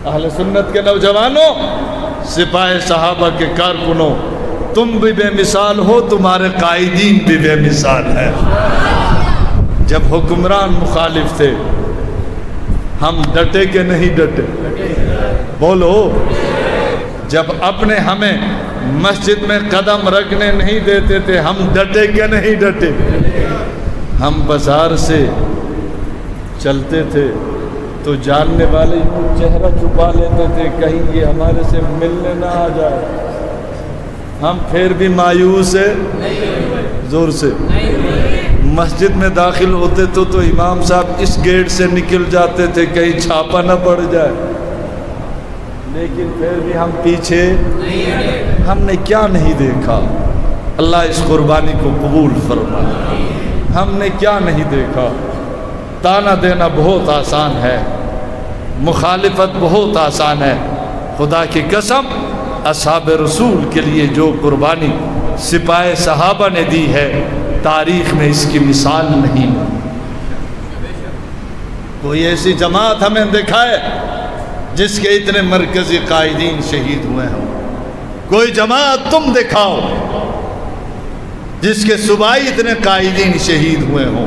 اہل سنت کے نوجوانوں، سپاہ صحابہ کے کارکنوں، تم بھی بے مثال ہو، تمہارے قائدین بھی بے مثال ہے۔ جب حکمران مخالف تھے ہم ڈٹے کہ نہیں ڈٹے؟ بولو۔ جب اپنے ہمیں مسجد میں قدم رکھنے نہیں دیتے تھے ہم ڈٹے کہ نہیں ڈٹے؟ ہم بازار سے چلتے تھے تو جاننے والے چہرہ چھپا لیتے تھے کہیں یہ ہمارے سے ملنے نہ آ جائے، ہم پھر بھی مایوس ہے زور سے۔ مسجد میں داخل ہوتے تو امام صاحب اس گیٹ سے نکل جاتے تھے کہیں چھاپا نہ پڑ جائے، لیکن پھر بھی ہم پیچھے۔ ہم نے کیا نہیں دیکھا؟ اللہ اس قربانی کو قبول فرمائے۔ ہم نے کیا نہیں دیکھا؟ تانا دینا بہت آسان ہے، مخالفت بہت آسان ہے۔ خدا کی قسم اصحاب رسول کے لیے جو قربانی سپاہ صحابہ نے دی ہے تاریخ میں اس کی مثال نہیں۔ کوئی ایسی جماعت ہمیں دکھائے جس کے اتنے مرکزی قائدین شہید ہوئے ہوں۔ کوئی جماعت تم دکھاؤ جس کے صوبائی اتنے قائدین شہید ہوئے ہوں۔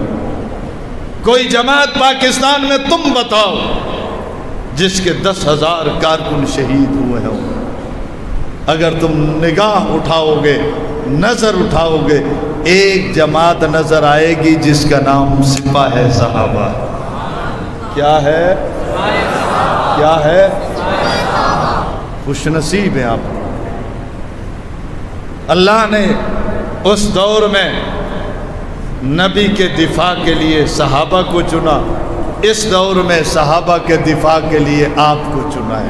کوئی جماعت پاکستان میں تم بتاؤ جس کے 10,000 کارکن شہید ہوئے ہوں۔ اگر تم نگاہ اٹھاؤ گے، نظر اٹھاؤ گے، ایک جماعت نظر آئے گی جس کا نام سپاہ صحابہ۔ کیا ہے؟ کیا ہے؟ خوش نصیب ہیں آپ۔ اللہ نے اس دور میں نبی کے دفاع کے لیے صحابہ کو چنا، اس دور میں صحابہ کے دفاع کے لیے آپ کو چنا ہے۔